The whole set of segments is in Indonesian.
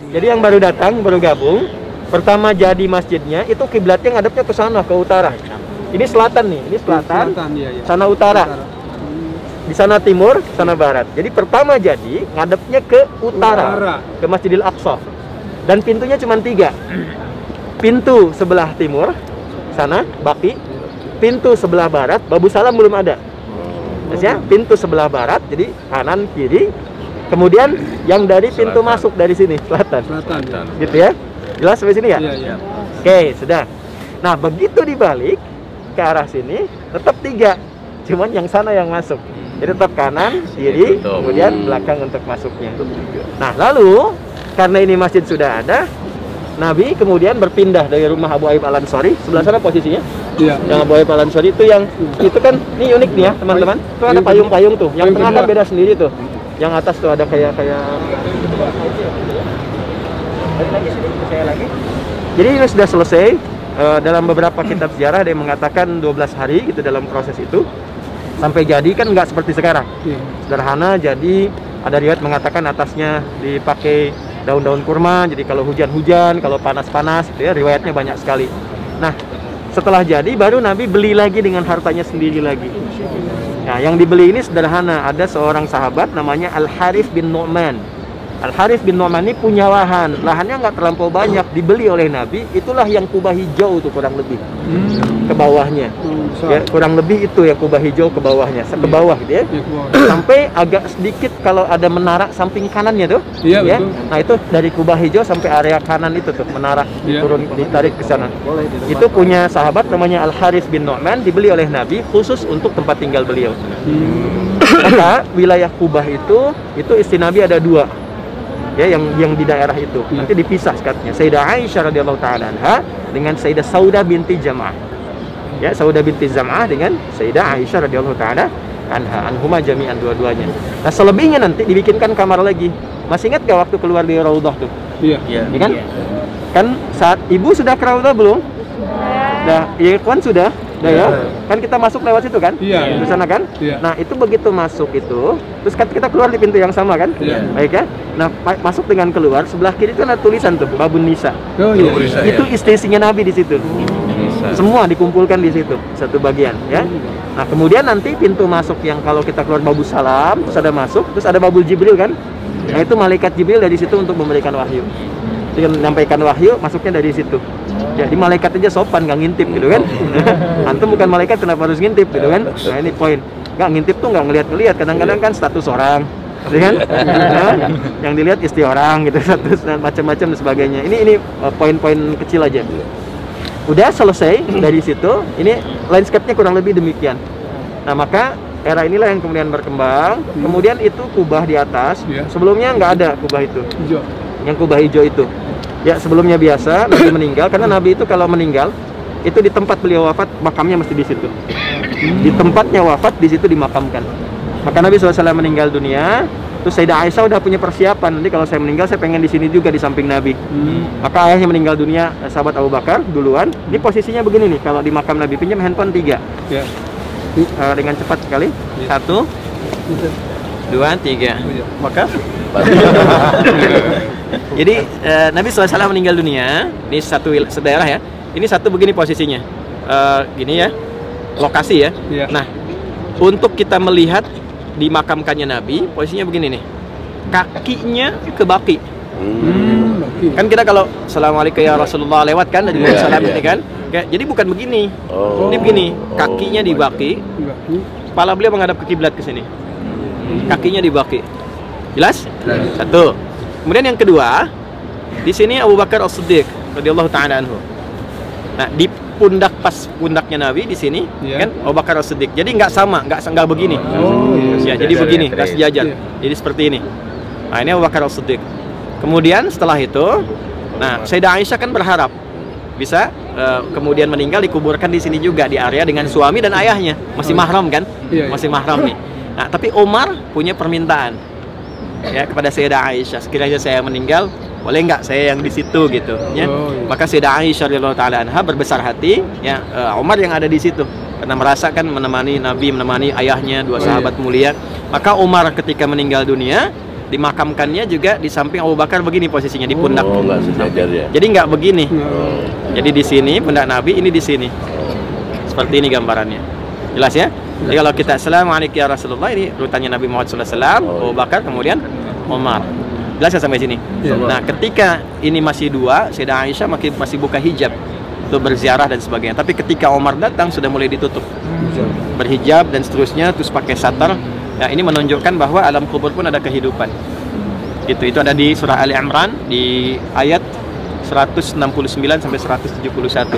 Jadi yang baru datang, baru gabung, pertama jadi masjidnya itu kiblatnya ngadepnya ke sana, ke utara. Ini selatan nih, ini selatan, iya. sana utara. Di sana timur, sana barat. Jadi pertama jadi ngadepnya ke utara, ke Masjidil Aqsa. Dan pintunya cuma 3. Pintu sebelah timur, sana, Baqi. Pintu sebelah barat, Babu Salam belum ada. Ya, pintu sebelah barat, jadi kanan, kiri. Kemudian yang dari pintu masuk dari sini, selatan. Gitu ya. Jelas sampai sini ya? Iya. Oke, sudah. Nah, begitu dibalik ke arah sini, tetap 3. Cuman yang sana yang masuk. Jadi tetap kanan, kiri, kemudian belakang untuk masuknya. Nah, lalu karena ini masjid sudah ada, Nabi kemudian berpindah dari rumah Abu Ayyub Al-Ansari. Sebelah sana posisinya. Iya. Yang Abu Ayyub Al-Ansari itu yang itu kan ini unik nih ya, teman-teman. Itu ada payung-payung tuh. Yang tengah kan beda sendiri tuh. Yang atas tuh ada kayak lagi. Jadi ini sudah selesai. Dalam beberapa kitab sejarah ada yang mengatakan 12 hari gitu dalam proses itu. Sampai jadi kan nggak seperti sekarang. Sederhana, jadi ada riwayat mengatakan atasnya dipakai daun-daun kurma. Jadi kalau hujan-hujan, kalau panas-panas, gitu ya, riwayatnya banyak sekali. Nah, setelah jadi baru Nabi beli lagi dengan hartanya sendiri lagi. Nah, yang dibeli ini sederhana. Ada seorang sahabat namanya Al-Harith bin Nu'man. Al-Harith bin Nu'man ini punya lahan. Lahannya nggak terlampau banyak, dibeli oleh Nabi. Itulah yang kubah hijau tuh kurang lebih. Ke bawahnya. Ya, kurang lebih itu ya kubah hijau ke bawahnya. Ke bawah gitu ya. Sampai agak sedikit kalau ada menara samping kanannya tuh. Iya, ya. betul. Nah, itu dari kubah hijau sampai area kanan itu tuh menara turun ditarik ke sana. Itu punya sahabat namanya Al-Harith bin Nu'man, dibeli oleh Nabi khusus untuk tempat tinggal beliau. Maka wilayah Kubah itu istri Nabi ada 2. Ya, yang di daerah itu nanti dipisah sekatnya. Sayyidah Aisyah radhiyallahu taala anha dengan Sayyidah Saudah binti Zam'ah. Ya, Saudah binti Zam'ah dengan Sayyidah Aisyah radhiyallahu taala anha, anhuma jami'an dua-duanya. Nah, selebihnya nanti dibikinkan kamar lagi. Masih ingat gak waktu keluar dari Raudhah tuh? Iya kan? Kan saat ibu sudah ke Raudhah belum? Nah, Ikhwan sudah. Nah, ya. Kan kita masuk lewat situ kan? Di sana kan? Nah, itu begitu masuk itu, terus kan kita keluar di pintu yang sama kan? Baik ya. Nah, masuk dengan keluar, sebelah kiri itu ada tulisan tuh, Babun Nisa. Itu istrinya Nabi di situ. Semua dikumpulkan di situ, satu bagian ya. Nah, kemudian nanti pintu masuk yang kalau kita keluar Babu Salam, terus ada masuk, terus ada Babul Jibril kan? Nah, itu malaikat Jibril dari situ untuk memberikan wahyu. Dia menyampaikan wahyu, masuknya dari situ. Jadi malaikat aja sopan, nggak ngintip gitu kan. Antum bukan malaikat, kenapa harus ngintip gitu kan. Nah, ini poin. Nggak ngintip tuh nggak ngeliat-ngeliat. Kadang-kadang kan status orang, gitu kan. Nah, yang dilihat istri orang gitu, status dan macam-macam dan sebagainya. Ini poin-poin kecil aja. Udah selesai dari situ. Ini landscape-nya kurang lebih demikian. Nah, maka era inilah yang kemudian berkembang. Kemudian itu kubah di atas. Sebelumnya nggak ada kubah itu. Yang kubah hijau itu. Ya, sebelumnya biasa Nabi meninggal, karena Nabi itu kalau meninggal itu di tempat beliau wafat, makamnya mesti di situ. Di tempatnya wafat, di situ dimakamkan. Maka Nabi SAW meninggal dunia, terus Sayyidah Aisyah udah punya persiapan. Nanti kalau saya meninggal, saya pengen di sini juga di samping Nabi. Maka ayahnya meninggal dunia, sahabat Abu Bakar duluan. Ini posisinya begini nih, kalau di makam Nabi, pinjam handphone 3. Dengan cepat sekali. 1, 2, 3. Maka jadi Nabi SAW meninggal dunia di satu daerah ya. Ini satu begini posisinya, gini ya, lokasi ya. Nah, untuk kita melihat dimakamkannya Nabi, posisinya begini nih, kakinya ke Baqi. Kan kita kalau Assalamualaikum ya Rasulullah lewat kan dari salam ini kan. Jadi bukan begini. Ini begini, kakinya di Baqi, kepala beliau menghadap ke kiblat ke sini. Kakinya di Baqi. Jelas? Satu. Kemudian yang kedua, di sini Abu Bakar As-Siddiq radhiyallahu taala anhu. Nah, di pundaknya Nabi di sini kan Abu Bakar As-Siddiq. Jadi nggak sama, nggak begini. Ya, jadi begini, nggak sejajar. Jadi seperti ini. Nah, ini Abu Bakar As-Siddiq. Kemudian setelah itu, nah, Sayyidah Aisyah kan berharap bisa kemudian meninggal dikuburkan di sini juga di area dengan suami dan ayahnya. Masih mahram kan? Masih mahram nih. Nah, tapi Umar punya permintaan ya kepada Sayyidah Aisyah, sekiranya saya meninggal, boleh nggak saya yang di situ gitu ya. Maka Sayyidah Aisyah radhiyallahu taala anha berbesar hati ya, Umar yang ada di situ karena merasakan menemani Nabi, menemani ayahnya, 2 sahabat mulia. Maka Umar ketika meninggal dunia, dimakamkannya juga di samping Abu Bakar begini posisinya di pundak. Oh, nggak sejajar ya. Jadi nggak begini. Jadi di sini pundak Nabi, ini di sini. Seperti ini gambarannya. Jelas ya? Jadi kalau kita Assalamualaikum ya Rasulullah, ini rutannya Nabi Muhammad SAW, Abu Bakar, kemudian Umar. Jelas ya sampai sini? Nah, ketika ini masih dua, Sayyidah Aisyah masih buka hijab untuk berziarah dan sebagainya. Tapi ketika Umar datang sudah mulai ditutup, berhijab dan seterusnya, terus pakai satar. Nah, ini menunjukkan bahwa alam kubur pun ada kehidupan. Itu ada di surah Ali Imran di ayat 169 sampai 171.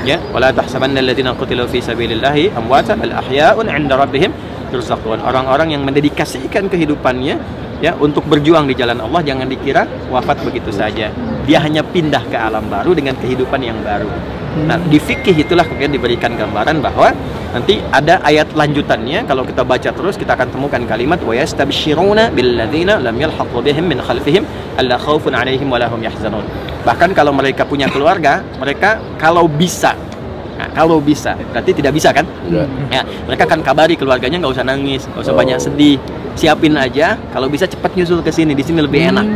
Ya, wala tahsabanna alladziina qutilu fi sabilillahi amwatan bal ahya'un 'inda rabbihim yurzaqun. Orang-orang yang mendedikasikan kehidupannya ya untuk berjuang di jalan Allah, jangan dikira wafat begitu saja. Dia hanya pindah ke alam baru dengan kehidupan yang baru. Nah, di fikih itulah kemudian diberikan gambaran bahwa nanti ada ayat lanjutannya. Kalau kita baca terus, kita akan temukan kalimat wa yastabshiruna billadzina lam yalhaqu bihim min khalfihim alla khaufun 'alaihim wa lahum yahzanun. Bahkan kalau mereka punya keluarga, mereka kalau bisa, berarti tidak bisa kan? Ya, mereka akan kabari keluarganya, nggak usah nangis, nggak usah banyak sedih, siapin aja. Kalau bisa cepat nyusul ke sini, di sini lebih enak.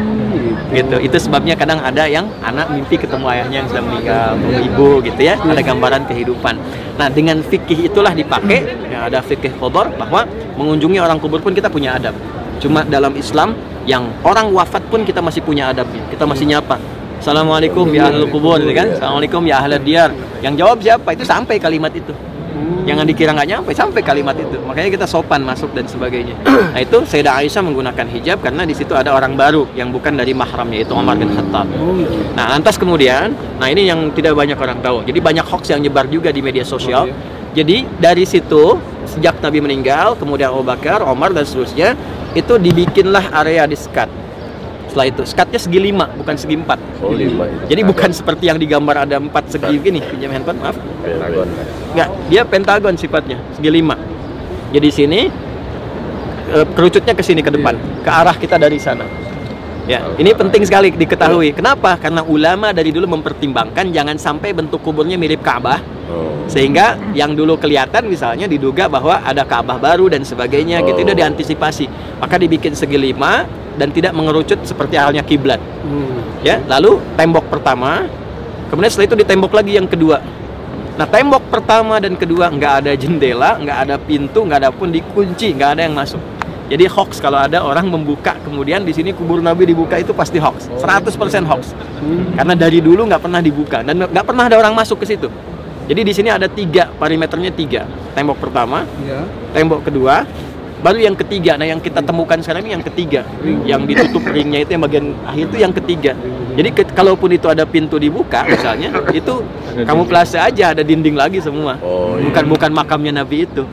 Gitu. Itu sebabnya kadang ada yang anak mimpi ketemu ayahnya yang sudah meninggal, ibu gitu ya. Ada gambaran kehidupan. Nah, dengan fikih itulah dipakai. Ya, ada fikih qadar bahwa mengunjungi orang kubur pun kita punya adab. Cuma dalam Islam yang orang wafat pun kita masih punya adabnya. Kita masih nyapa. Assalamualaikum ya ahlul kubur, gitu kan? Assalamualaikum ya ahlad diyar. Yang jawab siapa? Itu sampai kalimat itu. Jangan dikira nggak nyampe, sampai kalimat itu. Makanya kita sopan masuk dan sebagainya. Nah, itu Sayyidah Aisyah menggunakan hijab karena di situ ada orang baru yang bukan dari mahramnya, yaitu Umar bin Khattab. Nah, lantas kemudian, nah ini yang tidak banyak orang tahu. Jadi banyak hoax yang nyebar juga di media sosial. Jadi dari situ sejak Nabi meninggal, kemudian Abu Bakar, Umar dan seterusnya, itu dibikinlah area di sekat. Setelah itu, sekatnya segi 5, bukan segi 4. Oh, 5 itu. Jadi bukan seperti yang digambar ada 4 segi begini. Pinjam handphone, maaf. Pentagon. Enggak, dia pentagon sifatnya, segi 5. Jadi sini kerucutnya ke sini ke depan, ke arah kita dari sana. Ya, ini penting sekali diketahui. Kenapa? Karena ulama dari dulu mempertimbangkan jangan sampai bentuk kuburnya mirip Ka'bah. Sehingga yang dulu kelihatan misalnya diduga bahwa ada Ka'bah baru dan sebagainya, gitu. Itu diantisipasi. Maka dibikin segi 5 dan tidak mengerucut seperti halnya kiblat. Ya, lalu tembok pertama, kemudian setelah itu ditembok lagi yang kedua. Nah, tembok pertama dan kedua nggak ada jendela, nggak ada pintu, nggak ada pun dikunci, nggak ada yang masuk. Jadi hoax kalau ada orang membuka kemudian di sini kubur Nabi dibuka, itu pasti hoax, 100% hoax. Karena dari dulu nggak pernah dibuka dan nggak pernah ada orang masuk ke situ. Jadi di sini ada 3, perimeternya 3. Tembok pertama, tembok kedua, baru yang ketiga. Nah, yang kita temukan sekarang ini yang ketiga, yang ditutup ringnya itu yang bagian akhir itu yang ketiga. Jadi kalaupun itu ada pintu dibuka misalnya, itu kamuflase aja, ada dinding lagi semua. Bukan makamnya Nabi itu.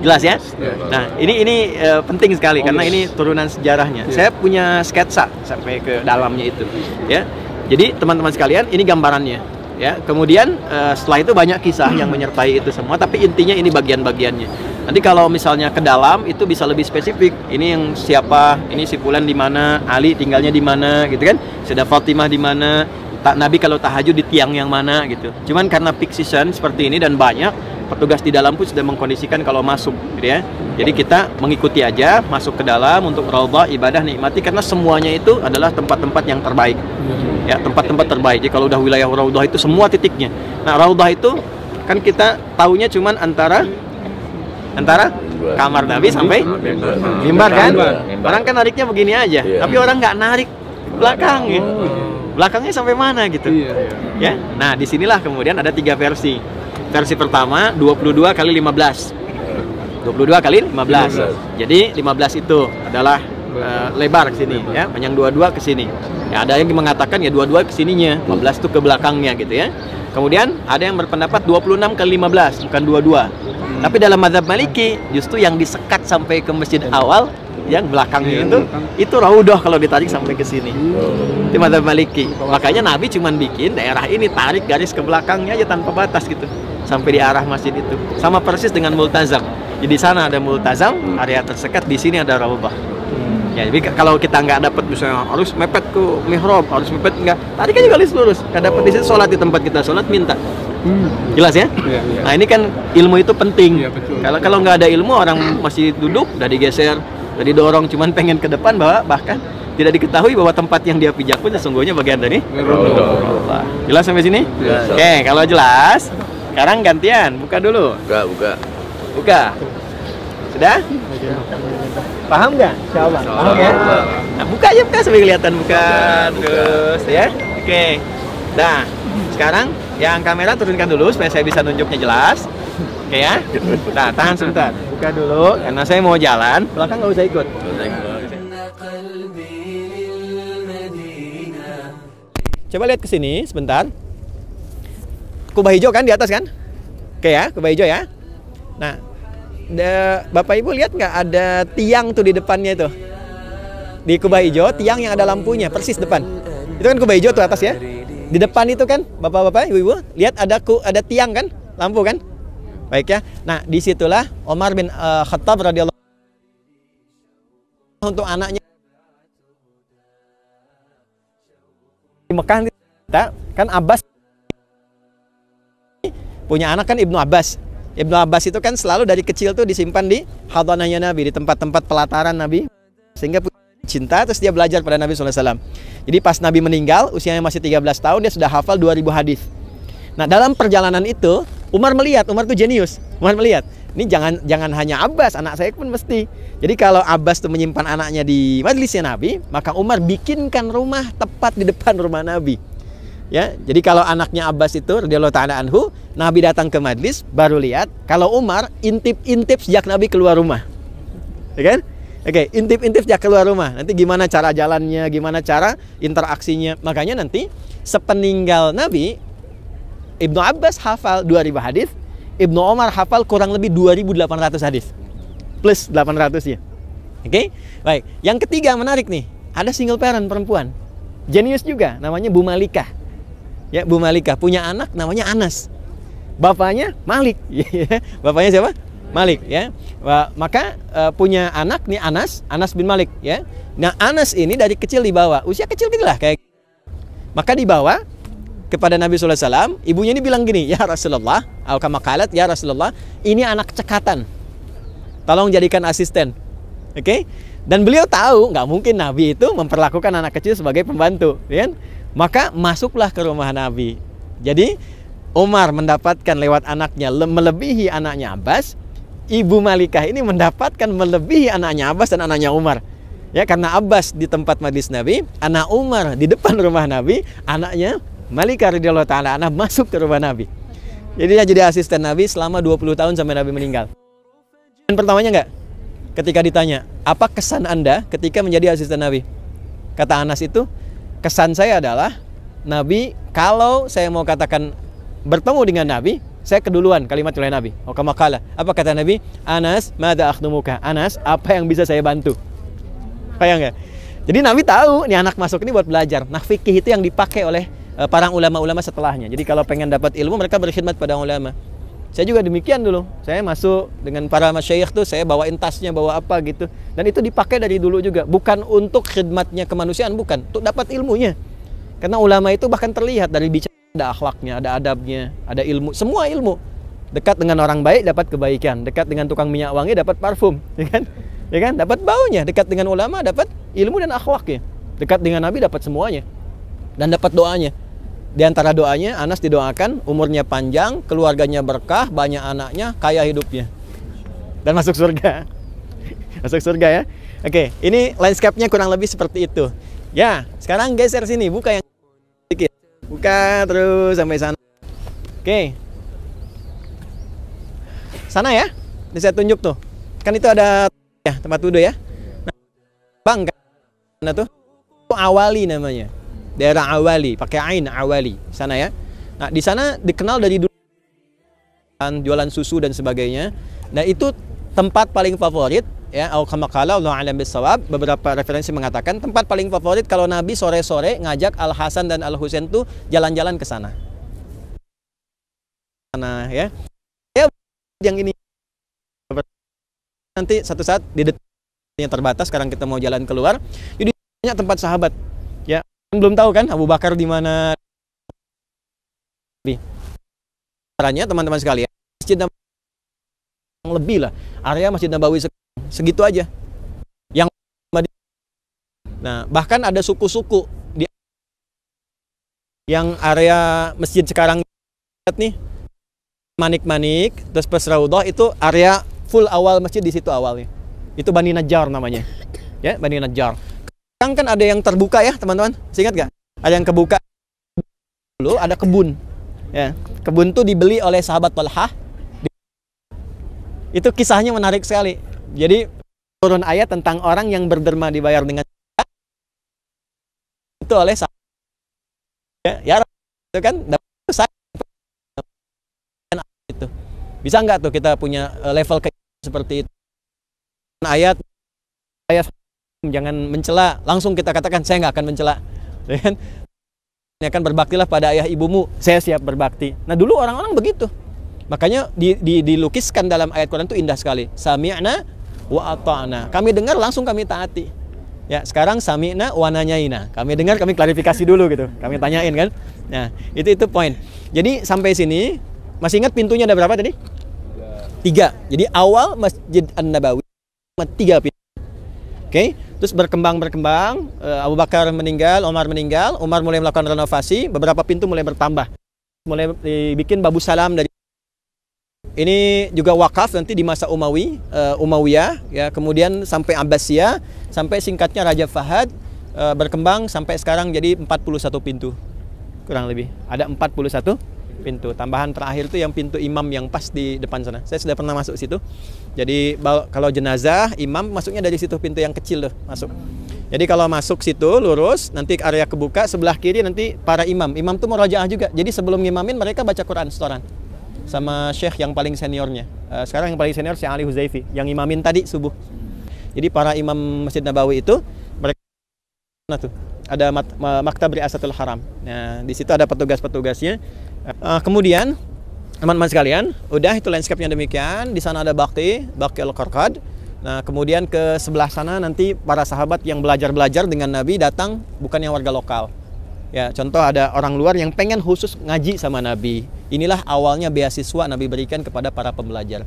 Jelas ya? Nah, ini penting sekali karena ini turunan sejarahnya. Saya punya sketsa sampai ke dalamnya itu, ya. Jadi teman-teman sekalian, ini gambarannya, ya. Kemudian setelah itu banyak kisah yang menyertai itu semua, tapi intinya ini bagian-bagiannya. Nanti kalau misalnya ke dalam itu bisa lebih spesifik. Ini yang siapa, ini si fulan di mana, Ali tinggalnya di mana, gitu kan? Sayyidah Fatimah di mana, Nabi kalau tahajud di tiang yang mana, gitu. Cuman karena peak season seperti ini dan banyak, petugas di dalam pun sudah mengkondisikan kalau masuk, gitu ya. Jadi kita mengikuti aja, masuk ke dalam untuk raudhah, ibadah, nikmati, karena semuanya itu adalah tempat-tempat yang terbaik. Ya, tempat-tempat terbaik. Jadi kalau udah wilayah raudhah itu semua titiknya. Nah, raudhah itu kan kita taunya cuman antara kamar Nabi sampai mimbar kan? Orang kan nariknya begini aja, tapi orang nggak narik belakangnya. Belakangnya sampai mana gitu? Ya. Nah, disinilah kemudian ada 3 versi. Versi pertama 22 kali 15. 22 kali 15. Jadi 15 itu adalah lebar ke sini, ya, panjang 22 ke sini. Ya, ada yang mengatakan ya 22 ke sininya, 15 itu ke belakangnya gitu ya. Kemudian ada yang berpendapat 26 kali 15, bukan 22. Tapi dalam mazhab Maliki justru yang disekat sampai ke masjid awal, yang belakangnya itu raudhah kalau ditarik sampai ke sini. Itu mazhab Maliki. Makanya Nabi cuman bikin daerah ini, tarik garis ke belakangnya aja tanpa batas gitu, sampai di arah masjid itu. Sama persis dengan multazam. Jadi di sana ada multazam, area tersekat, di sini ada raudhah. Ya, jadi kalau kita nggak dapat misalnya harus mepet ke mihrab, harus mepet nggak, tarik aja garis lurus. Nggak dapat di situ sholat di tempat kita sholat, minta. Jelas ya? Nah, ini kan ilmu itu penting. Kalau nggak ada ilmu, orang masih duduk udah digeser, Jadi dorong cuman pengen ke depan, bahkan tidak diketahui bahwa tempat yang dia pijak pun sesungguhnya bagian dari Allah. Jelas sampai sini? Jelas. Oke, kalau jelas, sekarang gantian, buka dulu. Buka. Sudah? Paham nggak? Insyaallah. Paham ya? Nah, buka aja, buka sampai kelihatan, buka terus ya. Oke. Nah, sekarang yang kamera turunkan dulu supaya saya bisa nunjuknya jelas. Oke ya. Nah, tahan sebentar. Buka dulu karena saya mau jalan. Belakang nggak usah ikut. Coba lihat ke sini sebentar. Kubah hijau kan di atas kan? Oke ya, kubah hijau ya. Nah, Bapak Ibu lihat nggak ada tiang tuh di depannya itu? Di kubah hijau, tiang yang ada lampunya persis depan. Itu kan kubah hijau tuh atas ya. Di depan itu kan, Bapak-bapak, Ibu-ibu, lihat ada tiang kan, lampu kan? Baik ya. Nah, disitulah Umar bin Khattab radhiyallahu anhu untuk anaknya di Mekah kan Abbas punya anak kan Ibnu Abbas. Ibnu Abbas itu kan selalu dari kecil tuh disimpan di hadanahnya Nabi, di tempat-tempat pelataran Nabi, sehingga cinta, terus dia belajar pada Nabi SAW. Jadi pas Nabi meninggal, usianya masih 13 tahun, dia sudah hafal 2000 hadis. Nah, dalam perjalanan itu, Umar melihat, Umar tuh jenius. Umar melihat, ini jangan hanya Abbas, anak saya pun mesti. Jadi kalau Abbas tuh menyimpan anaknya di majlisnya Nabi, maka Umar bikinkan rumah tepat di depan rumah Nabi. Ya, jadi kalau anaknya Abbas itu radhiyallahu taala anhu, Nabi datang ke majlis baru lihat. Kalau Umar intip-intip sejak Nabi keluar rumah. Ya kan? Oke, intip-intip sejak keluar rumah. Nanti gimana cara jalannya, gimana cara interaksinya. Makanya nanti sepeninggal Nabi, Ibnu Abbas hafal 2000 hadis, Ibnu Umar hafal kurang lebih 2800 hadis. Plus 800 ya. Oke? Baik. Yang ketiga menarik nih. Ada single parent perempuan. Jenius juga, namanya Bu Malikah. Ya, Bu Malikah punya anak namanya Anas. Bapaknya Malik. Bapaknya siapa? Malik ya. Maka punya anak nih Anas bin Malik ya. Nah, Anas ini dari kecil dibawa, usia kecil-kecil lah kayak. Maka dibawa kepada Nabi sallallahu alaihi wasallam, ibunya ini bilang gini, "Ya Rasulullah, atau kama qalat, ya Rasulullah, ini anak cekatan. Tolong jadikan asisten." Oke? Dan beliau tahu nggak mungkin Nabi itu memperlakukan anak kecil sebagai pembantu, ya kan? Maka masuklah ke rumah Nabi. Jadi Umar mendapatkan lewat anaknya melebihi anaknya Abbas. Ibu Malikah ini mendapatkan melebihi anaknya Abbas dan anaknya Umar. Ya, karena Abbas di tempat majlis Nabi, anak Umar di depan rumah Nabi, anaknya Malikah radhiyallahu taala anha masuk ke rumah Nabi. Jadi dia jadi asisten Nabi selama 20 tahun sampai Nabi meninggal. Dan pertamanya enggak? Ketika ditanya, apa kesan Anda ketika menjadi asisten Nabi? Kata Anas itu, kesan saya adalah Nabi, kalau saya mau katakan bertemu dengan Nabi, saya keduluan kalimat oleh Nabi. Oh, kamakala. Apa kata Nabi? Anas, mada akhdumuka. Anas, apa yang bisa saya bantu? Kayak enggak? Jadi Nabi tahu nih anak masuk ini buat belajar. Nah, fikih itu yang dipakai oleh para ulama-ulama setelahnya. Jadi kalau pengen dapat ilmu, mereka berkhidmat pada ulama. Saya juga demikian dulu. Saya masuk dengan para masyayikh tuh, saya bawain tasnya, bawa apa gitu. Dan itu dipakai dari dulu juga. Bukan untuk khidmatnya kemanusiaan, bukan. Untuk dapat ilmunya. Karena ulama itu bahkan terlihat dari bicara, ada akhlaknya, ada adabnya, ada ilmu. Semua ilmu. Dekat dengan orang baik, dapat kebaikan. Dekat dengan tukang minyak wangi, dapat parfum. Ya kan? Ya kan? Dapat baunya. Dekat dengan ulama, dapat ilmu dan akhlaknya. Dekat dengan Nabi, dapat semuanya. Dan dapat doanya. Di antara doanya, Anas didoakan umurnya panjang, keluarganya berkah, banyak anaknya, kaya hidupnya. Dan masuk surga. Masuk surga ya. Oke, ini landscape-nya kurang lebih seperti itu. Ya, sekarang geser sini, buka yang sedikit. Buka terus sampai sana. Oke. Sana ya. Ini saya tunjuk tuh. Kan itu ada ya, tempat wudhu ya. Nah, bang kan tuh. Itu Awali namanya. Daerah Awali, pakai ain Awali sana ya. Nah, di sana dikenal dari dulu jualan susu dan sebagainya. Nah, itu tempat paling favorit ya. Au kama qala Allahu a'lam bissawab. Beberapa referensi mengatakan tempat paling favorit kalau Nabi sore-sore ngajak Al Hasan dan Al Husain tuh jalan-jalan ke sana. Sana ya. Ya, yang ini nanti satu saat di detiknya terbatas, sekarang kita mau jalan keluar. Jadi banyak tempat sahabat. Ya, belum tahu kan Abu Bakar di mana. Caranya teman-teman sekalian, Masjid Nabawi lebih lah, area Masjid Nabawi segitu aja. Nah, bahkan ada suku-suku di yang area masjid sekarang nih, Manik-Manik, terus plus Raudhah itu area full awal masjid di situ awalnya. Itu Bani Najjar namanya. Ya, Bani Najjar. Sekarang kan ada yang terbuka ya, teman-teman. Masih ingat nggak? Ada yang kebuka. Dulu ada kebun. Ya, kebun tuh dibeli oleh sahabat Talhah. Itu kisahnya menarik sekali. Jadi turun ayat tentang orang yang berderma dibayar dengan itu oleh sahabat. Ya, itu kan itu. Bisa nggak tuh kita punya level kayak seperti itu? Ayat jangan mencela, langsung kita katakan saya nggak akan mencela. Dan akan berbaktilah pada ayah ibumu, saya siap berbakti. Nah, dulu orang-orang begitu. Makanya dilukiskan dalam ayat Quran itu indah sekali. Sami'na wa ata'na. Kami dengar langsung kami taati. Ya, sekarang sami'na wa nanyaina. Kami dengar, kami klarifikasi dulu gitu. Kami tanyain kan. Nah, itu poin. Jadi sampai sini masih ingat pintunya ada berapa tadi? 3. Jadi awal Masjid An-Nabawi 3 pintu. Oke, terus berkembang Abu Bakar meninggal, Umar meninggal, Umar mulai melakukan renovasi, beberapa pintu mulai bertambah. Mulai dibikin Babu Salam dari ini juga wakaf nanti di masa Umayyah ya, kemudian sampai Abbasiyah, sampai singkatnya Raja Fahad, berkembang sampai sekarang jadi 41 pintu. Kurang lebih ada 41 pintu. Tambahan terakhir itu yang pintu imam yang pas di depan sana. Saya sudah pernah masuk situ. Jadi kalau jenazah imam masuknya dari situ, pintu yang kecil tuh masuk. Jadi kalau masuk situ lurus, nanti area kebuka, sebelah kiri nanti para imam. Imam tuh murojaah juga. Jadi sebelum ngimamin mereka baca Quran setoran sama syekh yang paling seniornya. Sekarang yang paling senior Syekh Ali Huzaifi yang imamin tadi subuh. Jadi para imam Masjid Nabawi itu mereka tuh ada Maktab Riasatul Haram. Nah, di situ ada petugas-petugasnya. Kemudian teman-teman sekalian, udah itu landscape-nya demikian. Di sana ada Baqi Al-Qarqad. Nah, kemudian ke sebelah sana nanti para sahabat yang belajar dengan Nabi datang, bukan yang warga lokal. Ya, contoh ada orang luar yang pengen khusus ngaji sama Nabi. Inilah awalnya beasiswa Nabi berikan kepada para pembelajar.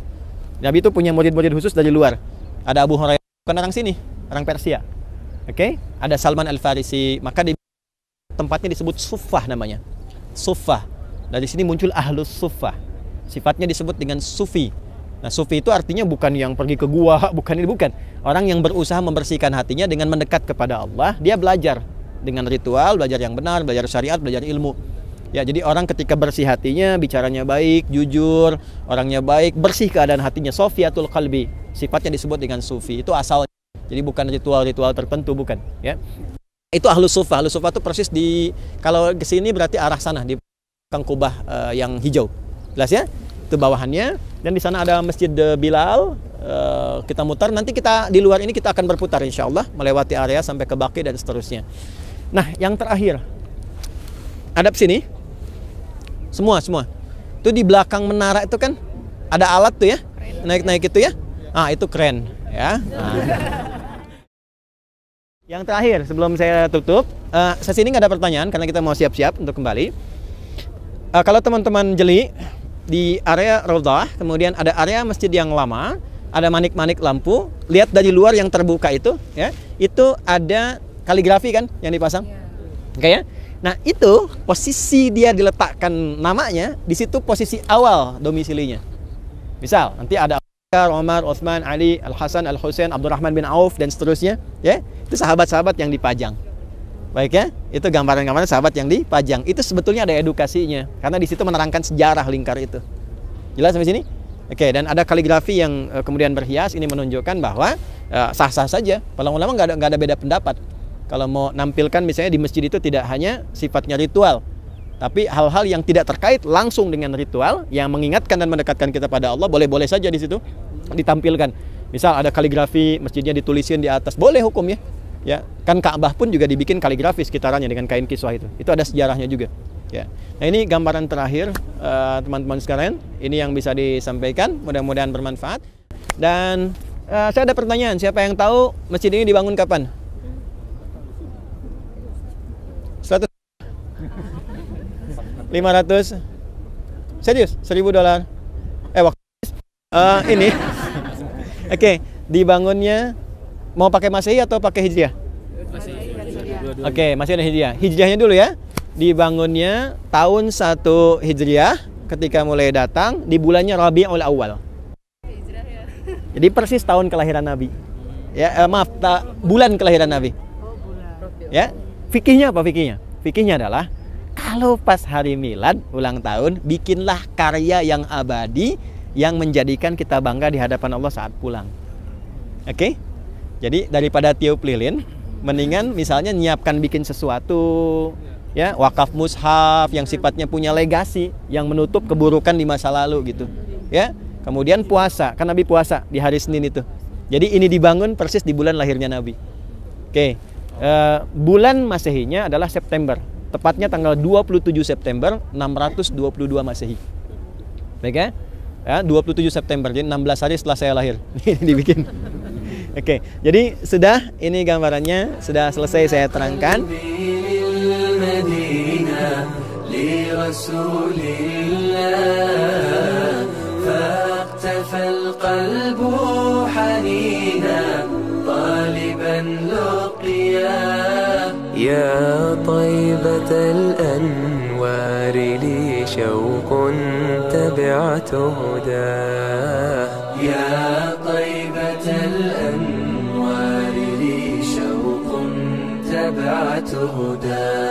Nabi itu punya murid-murid khusus dari luar. Ada Abu Hurairah, bukan orang sini, orang Persia. Oke? Ada Salman Al-Farisi, maka di tempatnya disebut Suffah namanya. Suffah. Dari sini muncul Ahlus Suffah. Sifatnya disebut dengan Sufi. Nah, Sufi itu artinya bukan yang pergi ke gua, bukan. Orang yang berusaha membersihkan hatinya dengan mendekat kepada Allah, dia belajar dengan ritual, belajar yang benar, belajar syariat, belajar ilmu. Ya, jadi orang ketika bersih hatinya, bicaranya baik, jujur, orangnya baik, bersih keadaan hatinya, sofiatul qalbi. Sifatnya disebut dengan sufi. Itu asalnya. Jadi bukan ritual-ritual tertentu, bukan, ya. Itu Ahlus Suffah. Ahlus Suffah itu persis di, kalau ke sini berarti arah sana di Kang Kubah yang hijau. Jelas ya? Itu bawahannya. Dan di sana ada Masjid Bilal. Kita mutar, nanti kita di luar ini kita akan berputar insyaallah melewati area sampai ke Baqi dan seterusnya. Nah, yang terakhir, hadap sini, semua. Itu di belakang menara itu kan ada alat tuh ya, naik itu ya. Itu keren ya. Yang terakhir sebelum saya tutup, sesi ini nggak ada pertanyaan karena kita mau siap-siap untuk kembali. Kalau teman-teman jeli di area Raudhah, kemudian ada area masjid yang lama, ada manik-manik lampu. Lihat dari luar yang terbuka itu, ya, itu ada kaligrafi kan yang dipasang, oke ya. Nah, itu posisi dia diletakkan namanya di situ posisi awal domisilinya. Misal nanti ada Bakar, Umar, Utsman, Ali, Al Hasan, Al Husain, Abdurrahman bin Auf dan seterusnya, ya. Itu sahabat-sahabat yang dipajang. Baik ya, itu gambaran-gambaran sahabat yang dipajang. Itu sebetulnya ada edukasinya karena di situ menerangkan sejarah lingkar itu. Jelas sampai sini? Oke, dan ada kaligrafi yang kemudian berhias. Ini menunjukkan bahwa sah-sah saja. Para ulama nggak ada beda pendapat. Kalau mau nampilkan misalnya di masjid itu tidak hanya sifatnya ritual, tapi hal-hal yang tidak terkait langsung dengan ritual yang mengingatkan dan mendekatkan kita pada Allah, boleh-boleh saja di situ ditampilkan. Misal ada kaligrafi, masjidnya ditulisin di atas, boleh hukumnya. Ya, kan Ka'bah pun juga dibikin kaligrafi sekitarannya dengan kain kiswah itu. Itu ada sejarahnya juga. Ya. Nah, ini gambaran terakhir teman-teman sekalian. Ini yang bisa disampaikan, mudah-mudahan bermanfaat. Dan saya ada pertanyaan, siapa yang tahu masjid ini dibangun kapan? 500 serius $1.000 waktu ini oke, dibangunnya mau pakai Masehi atau pakai Hijriah? Oke, masih ada Hijriah. Hijriahnya dulu ya. Dibangunnya tahun 1 Hijriah ketika mulai datang di bulannya Rabiul Awal. Jadi persis tahun kelahiran Nabi. Ya, maaf, bulan kelahiran Nabi. Ya, fikihnya apa fikihnya? Fikihnya adalah kalau pas hari milad ulang tahun, bikinlah karya yang abadi yang menjadikan kita bangga di hadapan Allah saat pulang. Oke? Jadi daripada tiup lilin, mendingan misalnya nyiapkan bikin sesuatu, ya, wakaf mushaf yang sifatnya punya legasi yang menutup keburukan di masa lalu gitu. Ya. Kemudian puasa, kan Nabi puasa di hari Senin itu. Jadi ini dibangun persis di bulan lahirnya Nabi. Oke. Bulan Masehinya adalah September. Tepatnya tanggal 27 September 622 Masehi. Baik ya? Ya, 27 September, jadi 16 hari setelah saya lahir. Ini dibikin. Oke, jadi sudah, ini gambarannya sudah selesai saya terangkan. يا طيبة الأنوار لي شوق تبعت هداه يا طيبة الأنوار لي شوق تبعت هداه